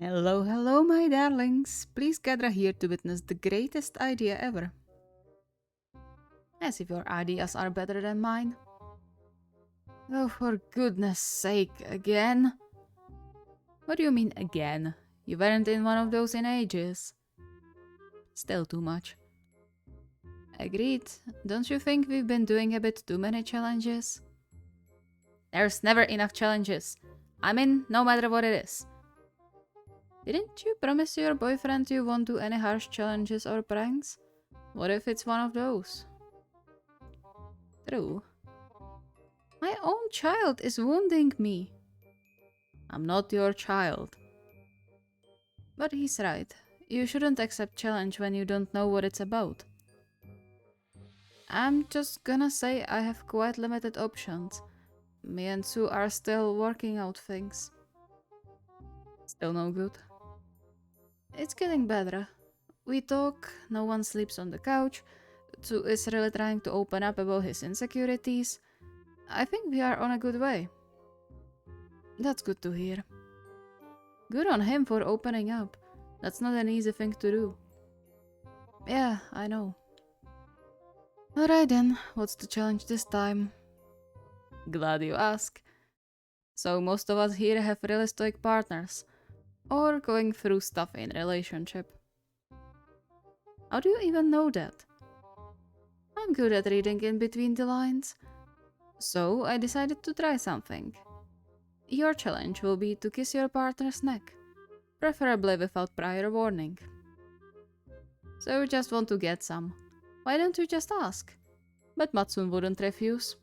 Hello, hello, my darlings. Please gather here to witness the greatest idea ever. As if your ideas are better than mine. Oh, for goodness sake, again? What do you mean again? You weren't in one of those in ages. Still too much. Agreed. Don't you think we've been doing a bit too many challenges? There's never enough challenges. I'm in, no matter what it is. Didn't you promise your boyfriend you won't do any harsh challenges or pranks? What if it's one of those? True. My own child is wounding me. I'm not your child. But he's right. You shouldn't accept challenge when you don't know what it's about. I'm just gonna say I have quite limited options. Me and Sue are still working out things. Still no good. It's getting better. We talk, no one sleeps on the couch. Sue is really trying to open up about his insecurities. I think we are on a good way. That's good to hear. Good on him for opening up. That's not an easy thing to do. Yeah, I know. Alright then, what's the challenge this time? Glad you ask. So most of us here have really stoic partners. Or going through stuff in relationship. How do you even know that? I'm good at reading in between the lines. So I decided to try something. Your challenge will be to kiss your partner's neck. Preferably without prior warning. So you just want to get some. Why don't you just ask? But Matsun wouldn't refuse.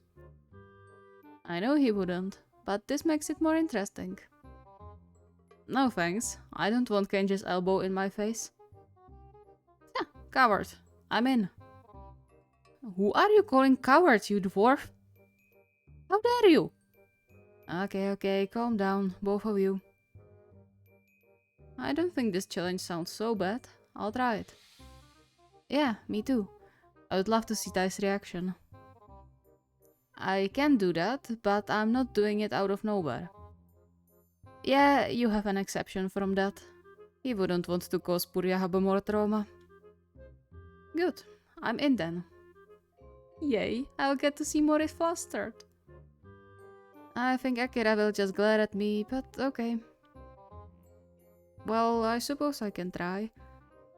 I know he wouldn't, but this makes it more interesting. No thanks, I don't want Kenji's elbow in my face. Yeah, coward, I'm in. Who are you calling coward, you dwarf? How dare you? Okay, calm down, both of you. I don't think this challenge sounds so bad. I'll try it. Yeah, me too. I would love to see Tai's reaction. I can do that, but I'm not doing it out of nowhere. Yeah, you have an exception from that. He wouldn't want to cause Puryahabu more trauma. Good, I'm in then. Yay, I'll get to see Morris flustered. I think Akira will just glare at me, but okay. Well, I suppose I can try.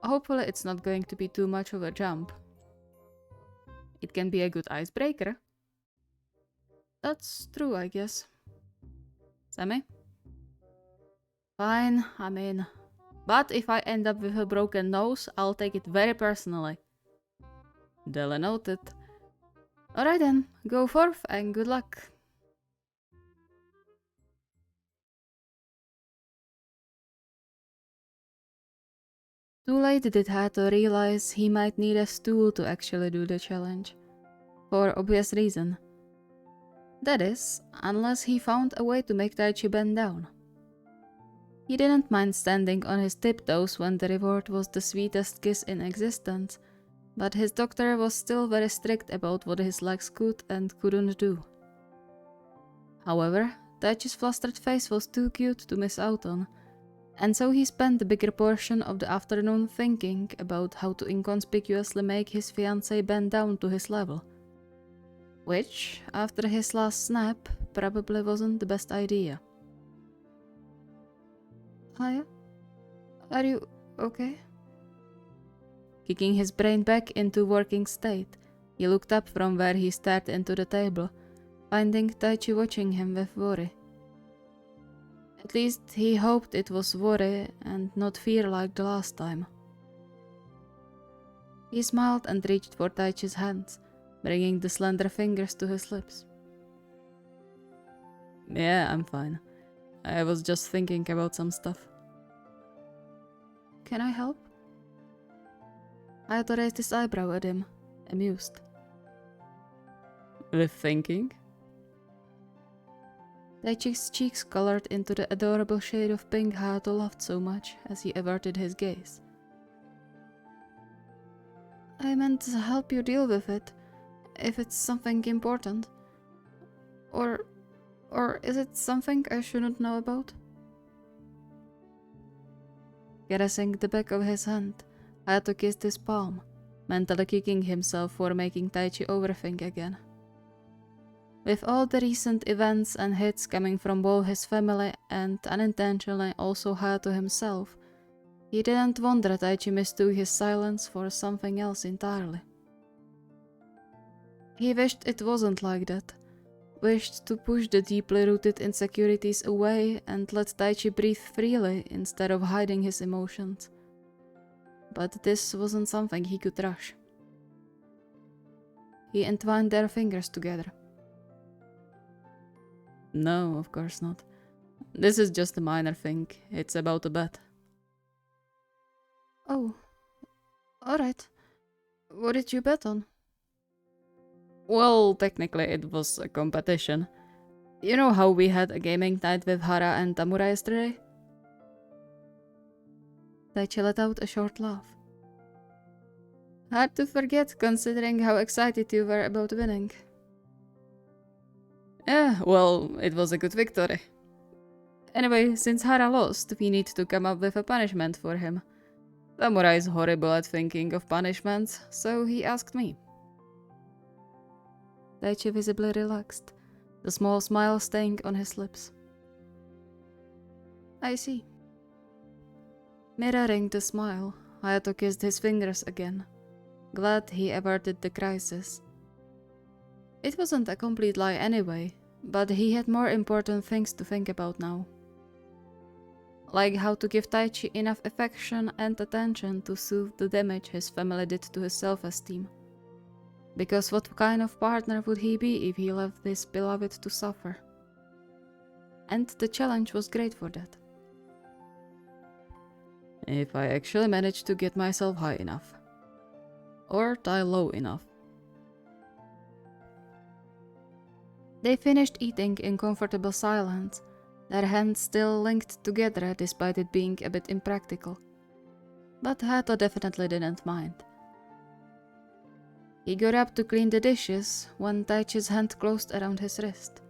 Hopefully it's not going to be too much of a jump. It can be a good icebreaker. That's true, I guess. Semi? Fine, I'm in. But if I end up with a broken nose, I'll take it very personally. Duly noted. Alright then, go forth and good luck. Too late did Hato realize he might need a stool to actually do the challenge. For obvious reason. That is, unless he found a way to make Taichi bend down. He didn't mind standing on his tiptoes when the reward was the sweetest kiss in existence, but his doctor was still very strict about what his legs could and couldn't do. However, Taichi's flustered face was too cute to miss out on, and so he spent the bigger portion of the afternoon thinking about how to inconspicuously make his fiancée bend down to his level. Which, after his last snap, probably wasn't the best idea. Aya? Are you okay? Kicking his brain back into working state, he looked up from where he stared into the table, finding Taichi watching him with worry. At least he hoped it was worry and not fear like the last time. He smiled and reached for Taichi's hands, bringing the slender fingers to his lips. Yeah, I'm fine. I was just thinking about some stuff. Can I help? Hayato raised his eyebrow at him, amused. With thinking? Taichi's cheeks colored into the adorable shade of pink Hayato loved so much as he averted his gaze. I meant to help you deal with it, if it's something important. Or is it something I shouldn't know about? Caressing the back of his hand, Hayato kissed his palm, mentally kicking himself for making Taichi overthink again. With all the recent events and hits coming from both his family and unintentionally also Hayato himself, he didn't wonder Taichi mistook his silence for something else entirely. He wished it wasn't like that, wished to push the deeply rooted insecurities away and let Taichi breathe freely instead of hiding his emotions. But this wasn't something he could rush. He entwined their fingers together. No, of course not. This is just a minor thing. It's about a bet. Oh, alright. What did you bet on? Well, technically it was a competition. You know how we had a gaming night with Hara and Tamura yesterday? Taichi let out a short laugh. Hard to forget considering how excited you were about winning. Yeah, well, it was a good victory. Anyway, since Hara lost, we need to come up with a punishment for him. Tamura is horrible at thinking of punishments, so he asked me. Taichi visibly relaxed, the small smile staying on his lips. I see. Mirroring the smile, Hayato kissed his fingers again, glad he averted the crisis. It wasn't a complete lie anyway, but he had more important things to think about now. Like how to give Taichi enough affection and attention to soothe the damage his family did to his self-esteem. Because what kind of partner would he be if he left this beloved to suffer? And the challenge was great for that. If I actually manage to get myself high enough. Or tie low enough. They finished eating in comfortable silence, their hands still linked together despite it being a bit impractical. But Hayato definitely didn't mind. He got up to clean the dishes when Taichi's hand closed around his wrist.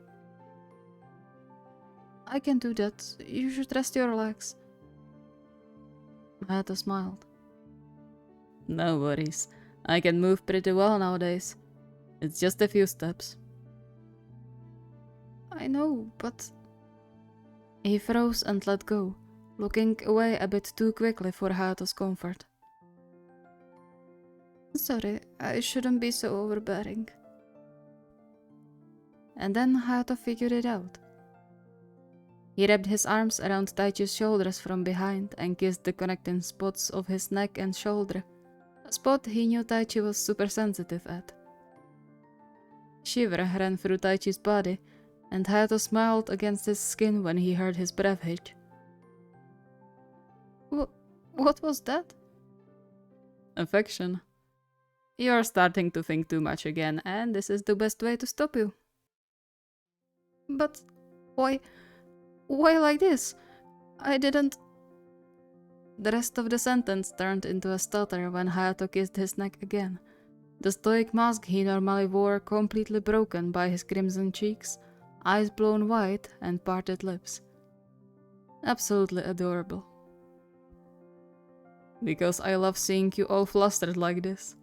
I can do that. You should rest your legs. Hayato smiled. No worries. I can move pretty well nowadays. It's just a few steps. I know, but... He froze and let go, looking away a bit too quickly for Hayato's comfort. Sorry, I shouldn't be so overbearing. And then Hayato figured it out. He wrapped his arms around Taichi's shoulders from behind and kissed the connecting spots of his neck and shoulder, a spot he knew Taichi was super sensitive at. Shiver ran through Taichi's body, and Hayato smiled against his skin when he heard his breath hitch. What was that? Affection. You're starting to think too much again, and this is the best way to stop you. But why like this? I didn't... The rest of the sentence turned into a stutter when Hayato kissed his neck again, the stoic mask he normally wore completely broken by his crimson cheeks, eyes blown wide, and parted lips. Absolutely adorable. Because I love seeing you all flustered like this.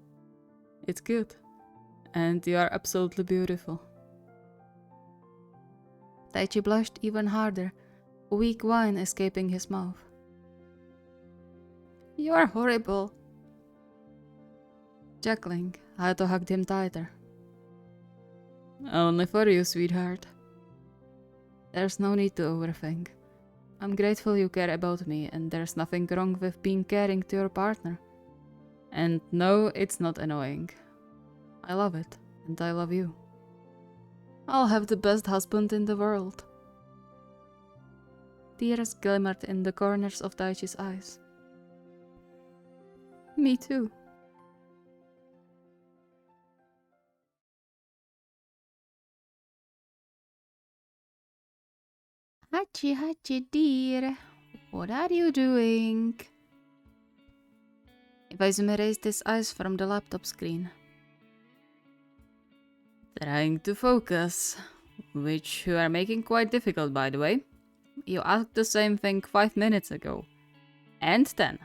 It's good. And you are absolutely beautiful. Taichi blushed even harder, a weak whine escaping his mouth. You are horrible. Chuckling, Hayato hugged him tighter. Only for you, sweetheart. There's no need to overthink. I'm grateful you care about me, and there's nothing wrong with being caring to your partner. And no, it's not annoying. I love it, and I love you. I'll have the best husband in the world. Tears glimmered in the corners of Taichi's eyes. Me too. Hachi dear, what are you doing? Iwaizumi raised his eyes from the laptop screen. Trying to focus, which you are making quite difficult by the way. You asked the same thing 5 minutes ago. and 10,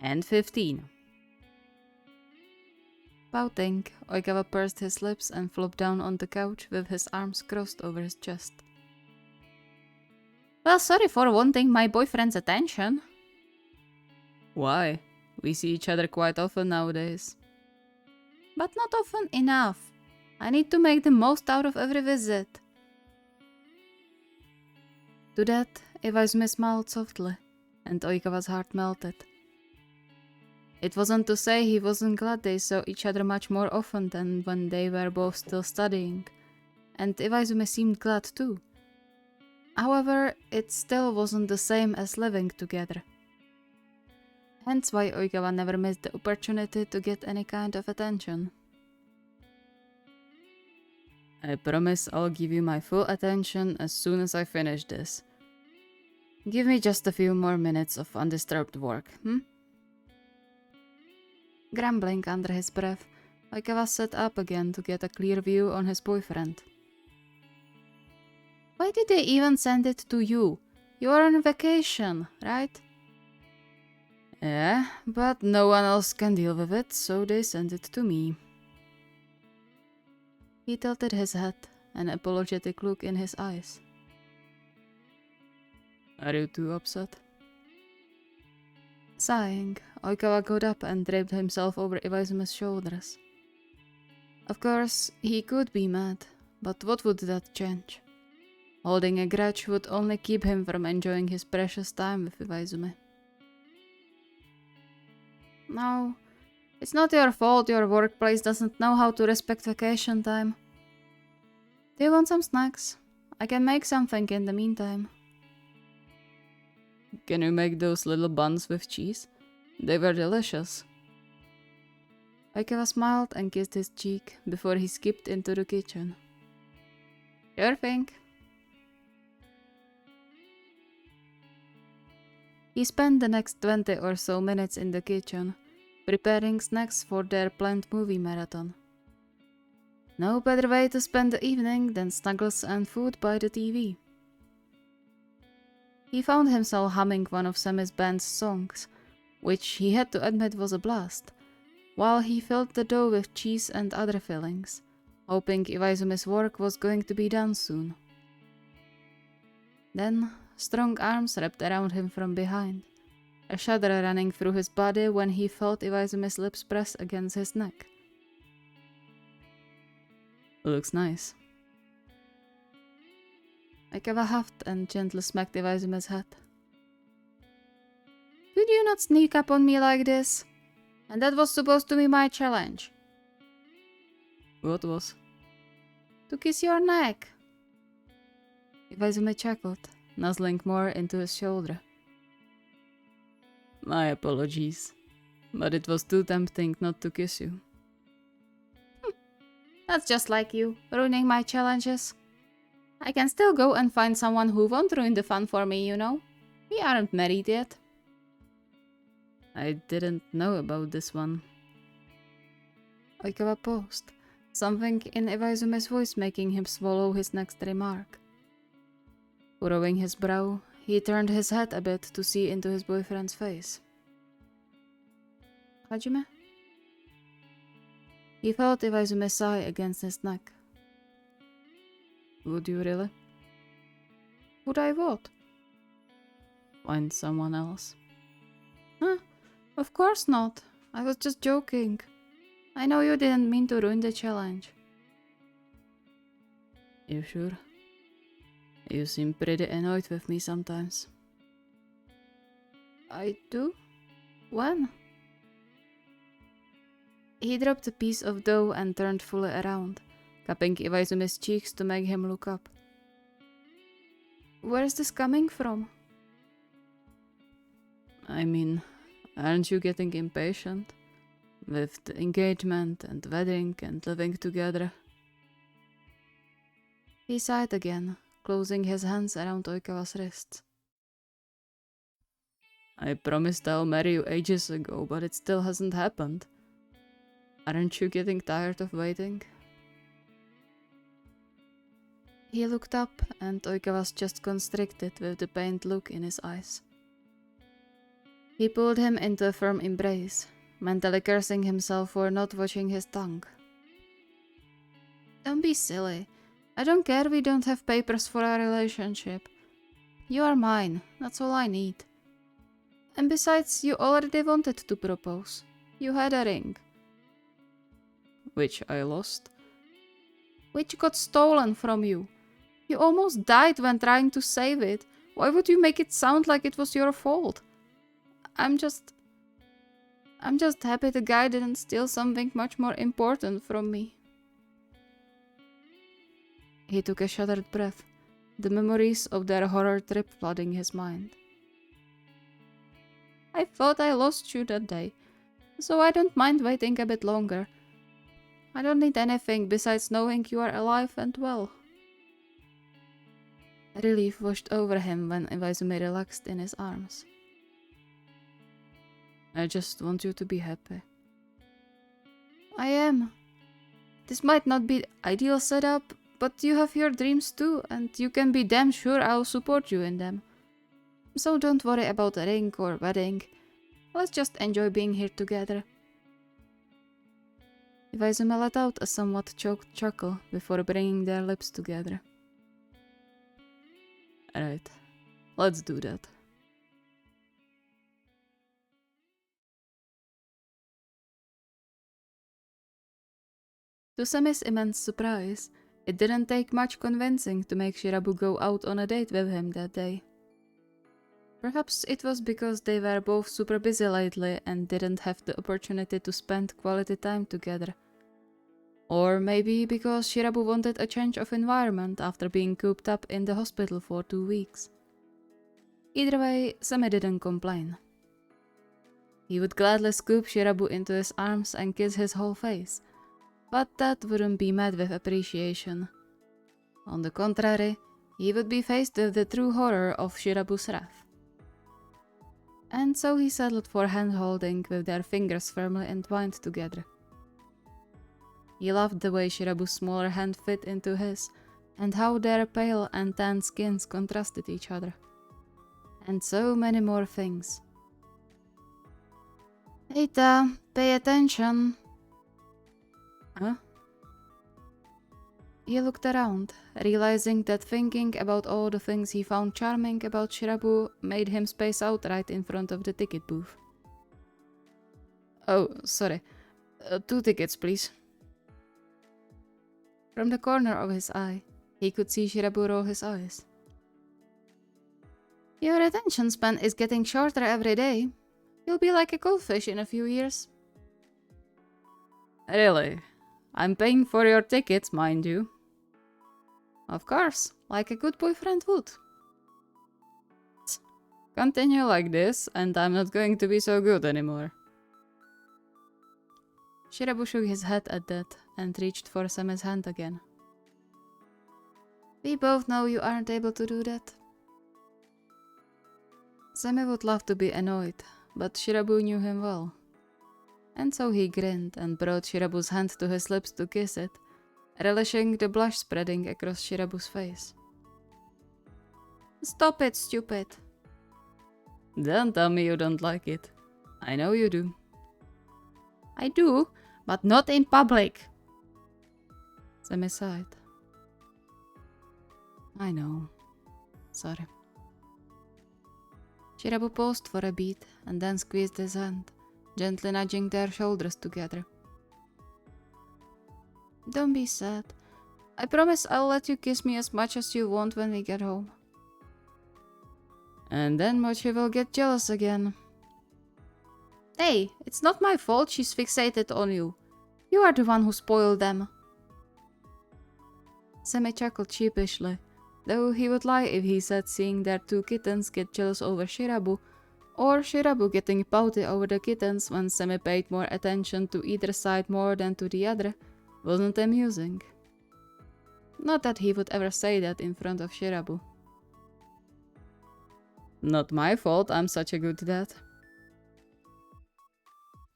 and 15. Pouting, Oikawa pursed his lips and flopped down on the couch with his arms crossed over his chest. Well, sorry for wanting my boyfriend's attention. Why? We see each other quite often nowadays. But not often enough. I need to make the most out of every visit. To that, Iwaizumi smiled softly, and Oikawa's heart melted. It wasn't to say he wasn't glad they saw each other much more often than when they were both still studying, and Iwaizumi seemed glad too. However, it still wasn't the same as living together. Hence why Oikawa never missed the opportunity to get any kind of attention. I promise I'll give you my full attention as soon as I finish this. Give me just a few more minutes of undisturbed work, Grumbling under his breath, Oikawa sat up again to get a clear view on his boyfriend. Why did they even send it to you? You're on vacation, right? Yeah, but no one else can deal with it, so they sent it to me. He tilted his head, an apologetic look in his eyes. Are you too upset? Sighing, Oikawa got up and draped himself over Iwaizumi's shoulders. Of course, he could be mad, but what would that change? Holding a grudge would only keep him from enjoying his precious time with Iwaizumi. No, it's not your fault your workplace doesn't know how to respect vacation time. Do you want some snacks? I can make something in the meantime. Can you make those little buns with cheese? They were delicious. Oikawa smiled and kissed his cheek before he skipped into the kitchen. Sure thing. He spent the next 20 or so minutes in the kitchen, preparing snacks for their planned movie marathon. No better way to spend the evening than snuggles and food by the TV. He found himself humming one of Semi's band's songs, which he had to admit was a blast, while he filled the dough with cheese and other fillings, hoping Iwaizumi's work was going to be done soon. Then, strong arms wrapped around him from behind, a shudder running through his body when he felt Iwaizumi's lips press against his neck. Looks nice. Oikawa huffed and gently smacked Iwaizumi's head. Did you not sneak up on me like this? And that was supposed to be my challenge. What was? To kiss your neck. Iwaizumi chuckled, nuzzling more into his shoulder. My apologies, but it was too tempting not to kiss you. That's just like you, ruining my challenges. I can still go and find someone who won't ruin the fun for me, you know. We aren't married yet. I didn't know about this one. Oikawa paused, something in Iwaizumi's voice making him swallow his next remark. Furrowing his brow, he turned his head a bit to see into his boyfriend's face. Hajime? He felt Iwaizumi's sigh against his neck. Would you really? Would I what? Find someone else. Huh? Of course not. I was just joking. I know you didn't mean to ruin the challenge. You sure? You seem pretty annoyed with me sometimes. I do? When? He dropped a piece of dough and turned fully around, cupping Iwaizumi's cheeks to make him look up. Where's this coming from? I mean, aren't you getting impatient? With the engagement and wedding and living together? He sighed again, closing his hands around Oikawa's wrists. I promised I'll marry you ages ago, but it still hasn't happened. Aren't you getting tired of waiting? He looked up, and Oikawa was just constricted with the pained look in his eyes. He pulled him into a firm embrace, mentally cursing himself for not watching his tongue. Don't be silly. I don't care we don't have papers for our relationship. You are mine, that's all I need. And besides, you already wanted to propose. You had a ring. Which I lost. Which got stolen from you. You almost died when trying to save it. Why would you make it sound like it was your fault? I'm just happy the guy didn't steal something much more important from me. He took a shuddered breath, the memories of their horror trip flooding his mind. I thought I lost you that day, so I don't mind waiting a bit longer. I don't need anything besides knowing you are alive and well. Relief washed over him when Iwaizumi relaxed in his arms. I just want you to be happy. I am. This might not be the ideal setup, but you have your dreams too, and you can be damn sure I'll support you in them. So don't worry about a ring or wedding. Let's just enjoy being here together. Iwaizumi let out a somewhat choked chuckle before bringing their lips together. Alright, let's do that. To Semi's immense surprise, it didn't take much convincing to make Shirabu go out on a date with him that day. Perhaps it was because they were both super busy lately and didn't have the opportunity to spend quality time together. Or maybe because Shirabu wanted a change of environment after being cooped up in the hospital for 2 weeks. Either way, Semi didn't complain. He would gladly scoop Shirabu into his arms and kiss his whole face, but that wouldn't be met with appreciation. On the contrary, he would be faced with the true horror of Shirabu's wrath. And so he settled for hand-holding with their fingers firmly entwined together. He loved the way Shirabu's smaller hand fit into his, and how their pale and tan skins contrasted each other. And so many more things. Eita, pay attention. Huh? He looked around, realizing that thinking about all the things he found charming about Shirabu made him space out right in front of the ticket booth. Oh, sorry. 2 tickets, please. From the corner of his eye, he could see Shirabu roll his eyes. Your attention span is getting shorter every day. You'll be like a goldfish in a few years. Really? I'm paying for your tickets, mind you. Of course, like a good boyfriend would. Continue like this, and I'm not going to be so good anymore. Shirabu shook his head at that and reached for Semi's hand again. We both know you aren't able to do that. Semi would love to be annoyed, but Shirabu knew him well. And so he grinned and brought Shirabu's hand to his lips to kiss it, relishing the blush spreading across Shirabu's face. Stop it, stupid. Don't tell me you don't like it. I know you do. I do, but not in public. Semi sighed. I know. Sorry. Shirabu paused for a beat and then squeezed his hand, gently nudging their shoulders together. Don't be sad. I promise I'll let you kiss me as much as you want when we get home. And then Mochi will get jealous again. Hey, it's not my fault she's fixated on you. You are the one who spoiled them. Semi chuckled sheepishly, though he would lie if he said seeing their 2 kittens get jealous over Shirabu, or Shirabu getting pouty over the kittens when Semi paid more attention to either side more than to the other, wasn't amusing. Not that he would ever say that in front of Shirabu. Not my fault I'm such a good dad.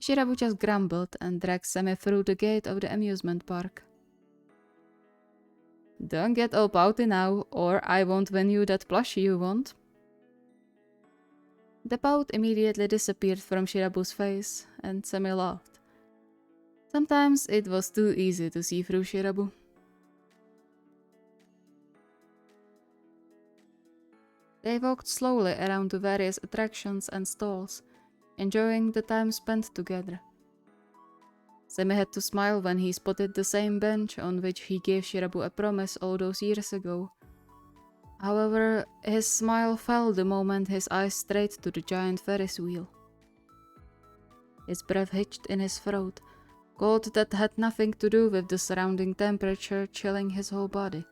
Shirabu just grumbled and dragged Semi through the gate of the amusement park. Don't get all pouty now, or I won't win you that plushie you want. The pout immediately disappeared from Shirabu's face, and Semi laughed. Sometimes it was too easy to see through Shirabu. They walked slowly around the various attractions and stalls, enjoying the time spent together. Semi had to smile when he spotted the same bench on which he gave Shirabu a promise all those years ago. However, his smile fell the moment his eyes strayed to the giant Ferris wheel. His breath hitched in his throat, cold that had nothing to do with the surrounding temperature chilling his whole body.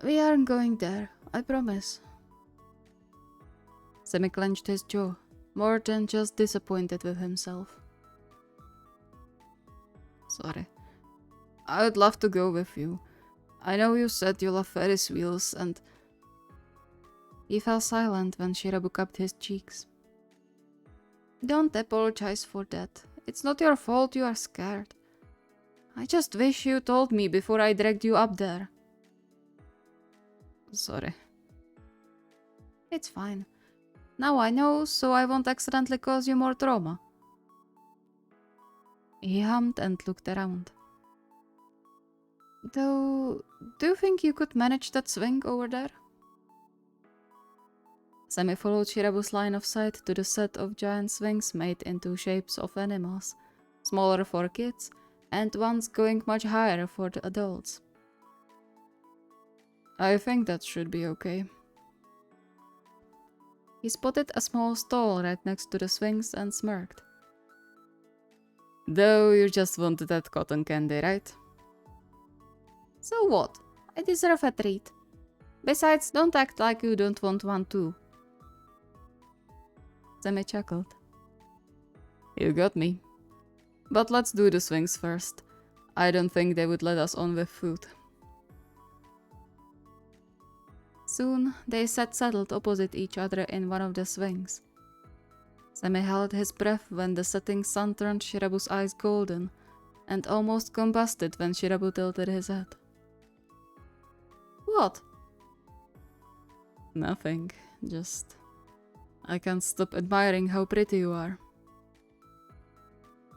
We aren't going there, I promise. Semi clenched his jaw, more than just disappointed with himself. Sorry. I would love to go with you. I know you said you love Ferris wheels and... He fell silent when Shirabu cupped his cheeks. Don't apologize for that. It's not your fault you are scared. I just wish you told me before I dragged you up there. Sorry. It's fine. Now I know, so I won't accidentally cause you more trauma. He hummed and looked around. Though, do you think you could manage that swing over there? Semi followed Shirabu's line of sight to the set of giant swings made into shapes of animals, smaller for kids, and ones going much higher for the adults. I think that should be okay. He spotted a small stall right next to the swings and smirked. Though you just wanted that cotton candy, right? So what? I deserve a treat. Besides, don't act like you don't want one too. Semi chuckled. You got me. But let's do the swings first. I don't think they would let us on with food. Soon, they sat settled opposite each other in one of the swings. Semi held his breath when the setting sun turned Shirabu's eyes golden, and almost combusted when Shirabu tilted his head. What? Nothing, just... I can't stop admiring how pretty you are.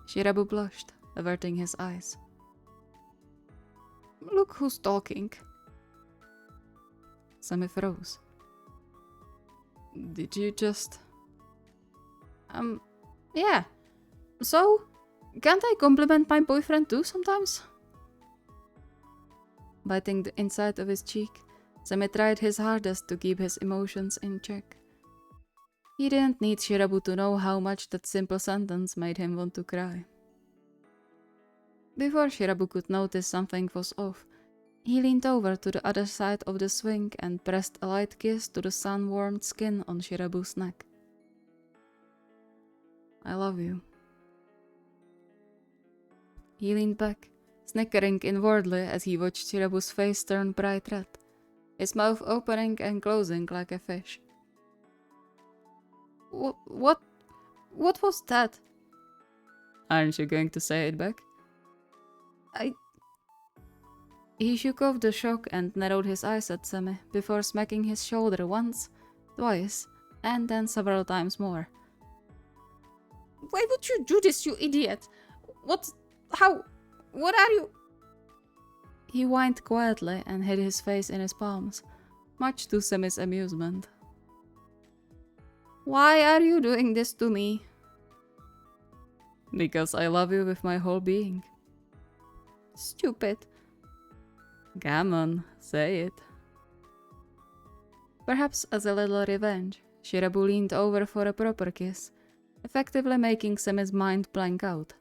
Shirabu blushed, averting his eyes. Look who's talking. Semi froze. Did you just... Yeah. So, can't I compliment my boyfriend too sometimes? Biting the inside of his cheek, Semi tried his hardest to keep his emotions in check. He didn't need Shirabu to know how much that simple sentence made him want to cry. Before Shirabu could notice something was off, he leaned over to the other side of the swing and pressed a light kiss to the sun-warmed skin on Shirabu's neck. I love you. He leaned back, snickering inwardly as he watched Shirabu's face turn bright red, his mouth opening and closing like a fish. What was that? Aren't you going to say it back? He shook off the shock and narrowed his eyes at Semi before smacking his shoulder once, twice, and then several times more. Why would you do this, you idiot? What are you? He whined quietly and hid his face in his palms, much to Semi's amusement. Why are you doing this to me? Because I love you with my whole being. Stupid. Come on, say it. Perhaps as a little revenge, Shirabu leaned over for a proper kiss, effectively making Semi's mind blank out.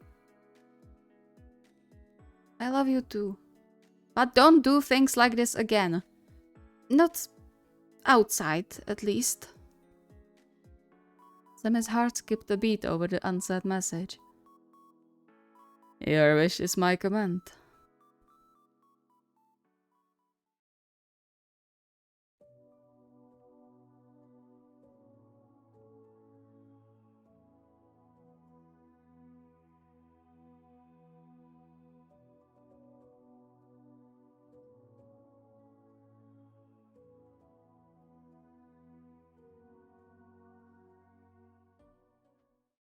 I love you too. But don't do things like this again. Not outside, at least. Semi's heart skipped a beat over the unsaid message. Your wish is my command.